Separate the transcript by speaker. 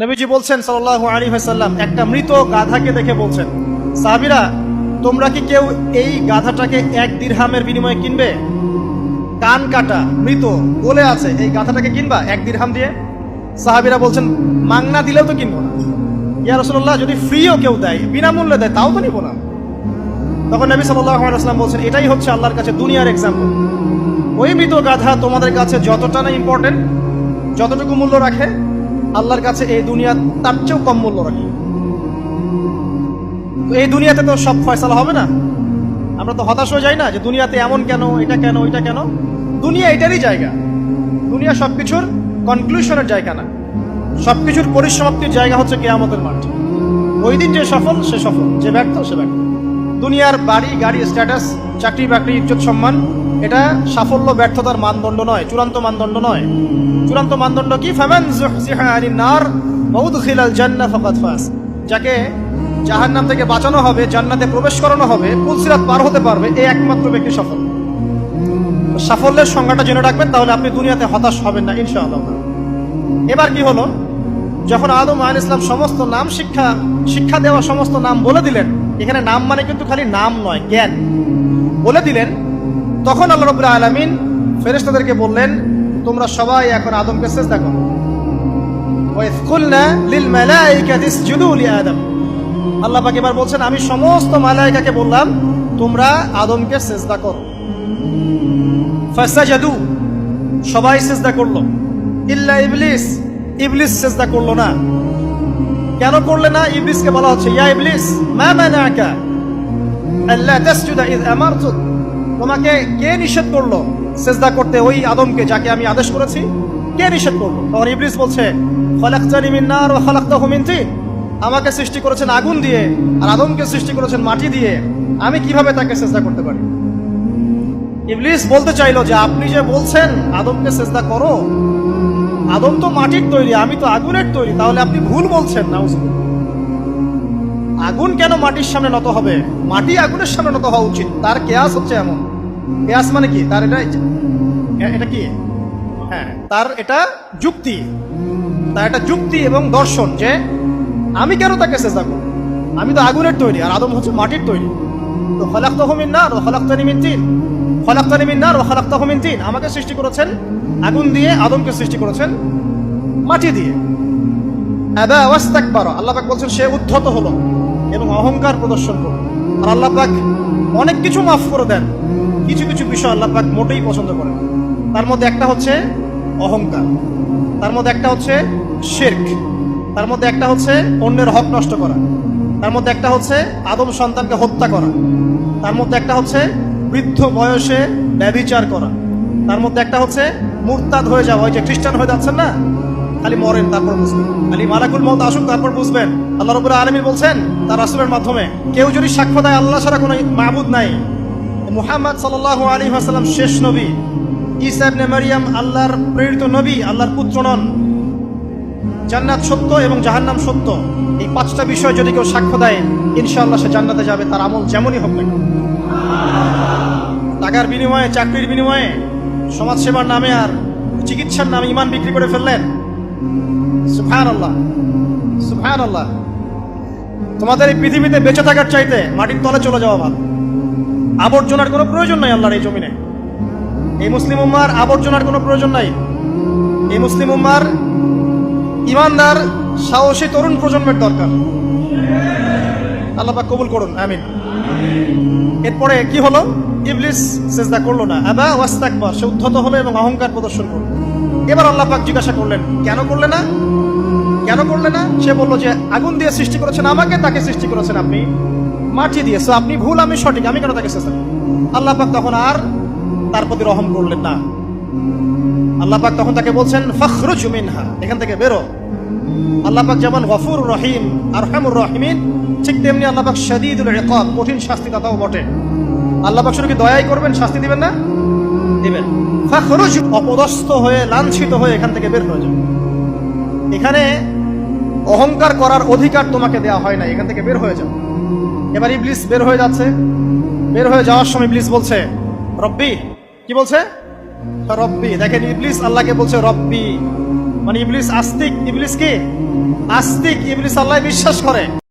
Speaker 1: নবীজি বলছেন সাল্লাল্লাহু আলাইহি ওয়াসাল্লাম, একটা মৃত গাধাকে দেখে বলছেন, সাহাবীরা তোমরা কি কেউ এই গাধাটাকে 1 দিরহামের বিনিময়ে কিনবে? কান কাটা মৃত বলে আছে, এই গাধাটাকে কিনবা 1 দিরহাম দিয়ে? সাহাবীরা বলছেন, মাংনা দিলেও তো কিনবো না। ইয়া রাসূলুল্লাহ, যদি ফ্রিও কেউ দেয়, বিনামূল্যে দেয়, তাও তো নিব না। তখন নবী সাল্লাল্লাহু আলাইহি ওয়াসাল্লাম বলছেন, এটাই হচ্ছে আল্লাহর কাছে দুনিয়ার এক্সাম্পল। ওই মৃত গাধা তোমাদের কাছে যতটা না ইম্পর্টেন্ট, যতটুকু মূল্য রাখে, আল্লাহর কাছে এই দুনিয়া তার চেয়েও কম মূল্য রাখে। এই দুনিয়াতে তো সব ফয়সালা হবে না। আমরা তো হতাশ হয়ে যাই না যে দুনিয়াতে এমন কেন, এটা কেন, ওইটা কেন। দুনিয়া এটারই জায়গা। দুনিয়া সবকিছুর কনক্লুশনের জায়গা না, সবকিছুর পরিসমাপ্তির জায়গা হচ্ছে কিয়ামতের মাঠ। ওই দিন যে সফল সে সফল, যে ব্যর্থ সে ব্যর্থ। দুনিয়ার বাড়ি গাড়ি, স্ট্যাটাস, চাকরি বাকরি, ইজ্জত সম্মান, এটা সাফল্য ব্যর্থতার মানদণ্ড নয়, চূড়ান্ত মানদণ্ড নয়। চূড়ান্ত মানদণ্ড কি? ফামান যুহজিহা আনিন নার ওয়া উদখিলাল জান্নাহ ফাকাদ ফাজ। যাকে জাহান্নাম থেকে বাঁচানো হবে, জান্নাতে প্রবেশ করানো হবে, পুলসিরাত পার হতে পারবে, এই একমাত্র ব্যক্তি সফল। সাফল্যের সংজ্ঞাটা জেনে রাখবেন, তাহলে আপনি দুনিয়াতে হতাশ হবেন না ইনশাআল্লাহ। এবার কি হলো, যখন আদম আলাইহিস সালাম সমস্ত নাম শিক্ষা দেওয়া সমস্ত নাম বলে দিলেন, এখানে নাম মানে কিন্তু খালি নাম নয়, জ্ঞান বলে দিলেন, তখন আল্লাহ রাব্বুল আলামিন ফেরেশতাদেরকে বললেন, তোমরা সবাই এখন আদমকে সিজদা করো। ওয়া ইয কুলনা লিল মালাইকাতি ইসজুদু লি আদম। আল্লাহ পাক এবার বলছেন, আমি সমস্ত মালায়েকাকে বললাম তোমরা আদমকে সিজদা করো। ফাসাজাদু, সবাই সিজদা করলো, ইল্লা ইবলিস, ইবলিস সিজদা করলো না। কেন করলে না? ইবলিসকে বলা হচ্ছে, ইয়া ইবলিস মা মানাকা আল্লা তাসজুদা ইয আমারতুক। তোমাকে কে নিষেধ করলো সিজদা করতে ওই আদমকে যাকে আমি আদেশ করেছি? কে নিষেধ করলো? তখন ইবলিস বলছে, খলাকতানি মিন নার ওয়া খলাকতাহু মিন তিন। আমাকে সৃষ্টি করেছেন আগুন দিয়ে আর আদমকে সৃষ্টি করেছেন মাটি দিয়ে, আমি কিভাবে তাকে সিজদা করতে পারি? ইবলিস বলতে চাইলো যে আপনি যে বলছেন আদমকে সিজদা করো, আদম তো মাটির তৈরি, আমি তো আগুনের তৈরি, তাহলে আপনি ভুল বলছেন। নাউজুবিল্লাহ। আগুন কেন মাটির সামনে নত হবে? মাটি আগুনের সামনে নত হওয়া উচিত। তার কেয়াস হচ্ছে এমন। কেয়াস মানে কি? তার এটা কি? হ্যাঁ, তার এটা যুক্তি, তার এটা যুক্তি এবং দর্শন যে আমি কেন তাকে সিজদা করব? আমি তো আগুনের তৈরি আর আদম হচ্ছে মাটির তৈরি। তো খলাকতাহু মিন নার ওয়া খলাকতানি মিন তিন, খলাকতানি মিন নার ওয়া খলাকতাহু মিন তিন। আমাকে সৃষ্টি করেছেন আগুন দিয়ে, আদমকে সৃষ্টি করেছেন মাটি দিয়ে। আবা ওয়াস্তাকবারা, আল্লাহ পাক বলছেন সে উদ্ধত হলো এবং অহংকার প্রদর্শন করলো। আর আল্লাহ পাক অনেক কিছু মাফ করে দেন, কিছু কিছু বিষয় আল্লাহ পাক মোটেই পছন্দ করেন। তার মধ্যে একটা হচ্ছে অহংকার, তার মধ্যে একটা হচ্ছে শিরক, তার মধ্যে একটা হচ্ছে অন্যের হক নষ্ট করা, তার মধ্যে একটা হচ্ছে আদম সন্তানকে হত্যা করা, তার মধ্যে একটা হচ্ছে বৃদ্ধ বয়সে ব্যভিচার করা, তার মধ্যে একটা হচ্ছে মুরতাদ হয়ে যাওয়া। ওই যে খ্রিস্টান হয়ে যাচ্ছেন না, খালি মরেন তারপর বুঝবেন, খালি মালাকুল মউত আসুক তারপর বুঝবেন। আল্লাহ রাব্বুল আলামিন বলছেন তার রাসূলের মাধ্যমে, কেউ যদি সাক্ষ্য দেয় আল্লাহ ছাড়া কোনো মাবুদ নাই, মুহাম্মদ সাল্লাল্লাহু আলাইহি ওয়াসাল্লাম শেষ নবী, ঈসা ইবনে মারইয়াম আল্লাহর প্রেরিত নবী, আল্লাহর পুত্র নন, জান্নাত সত্য এবং জাহান্নাম সত্য, এই 5টা বিষয় যদি কেউ সাক্ষ্য দেয়, ইনশাআল্লাহ সে জান্নাতে যাবে, তার আমল যেমনই হোক না কেন। টাকার বিনিময়ে, চাকরির বিনিময়ে, সমাজ সেবার নামে আর চিকিৎসার নামে ঈমান বিক্রি করে ফেললেন, সুবহানাল্লাহ, সুবহানাল্লাহ। তোমাদের এই পৃথিবীতে বেঁচে থাকার চাইতে মাটির তলে চলে যাওয়া ভালো। আবর্জনার কোনো প্রয়োজন নাই আল্লাহর এই জমিনে। এই মুসলিম উম্মার আবর্জনার কোনো প্রয়োজন নাই। এই মুসলিম উম্মার ইমানদার সাহসী তরুণ প্রজন্মের দরকার। আল্লাহ পাক কবুল করুন, আমিন। এরপরে কি হলো? ইবলিস সিজদা করলো না, আবা ওয়াস্তাকবার, সে উদ্ধত হলো এবং অহংকার প্রদর্শন করলো। এবার আল্লাহ পাক জিজ্ঞাসা করলেন, কেন করলে না? কেন করলে না? সে বললো যে আগুন দিয়ে সৃষ্টি করেছেন আমাকে, তাকে সৃষ্টি করেছেন আপনি মাটি দিয়ে, সো আপনি ভুল, আমি সঠিক, আমি কেন তাকে সিজদা করব? আল্লাহ পাক তখন আর তার প্রতি রহম করলেন না। আল্লাহ পাক তখন তাকে বলছেন, ফাখরুজ মিনহা, এখান থেকে বেরো। আল্লাহ পাক যেমন গফুর রহিম, আরহামুর রহিমিন, ঠিক তেমনি আল্লাহ পাক শাদীদুল ইকাব, কঠিন শাস্তিদাতাও বটে। আল্লাহ পাক শুধু কি দয়াই করবেন, শাস্তি দিবেন না? দিবেন। ফাখরুজ, অপদস্থ হয়ে, লাঞ্ছিত হয়ে এখান থেকে বের হয়ে যাও। এখানে অহংকার করার অধিকার তোমাকে দেওয়া হয় না, এখান থেকে বের হয়ে যাও। এবার ইবলিস বের হয়ে যাচ্ছে। বের হয়ে যাওয়ার সময় ইবলিস বলছে রব্বি। কি বলছে? রব্বি। দেখেন, ইবলিস আল্লাহকে বলছে রব্বি, মানে ইবলিস আস্তিক, ইবলিস কি আস্তিক ইবলিস আল্লাহ বিশ্বাস করে।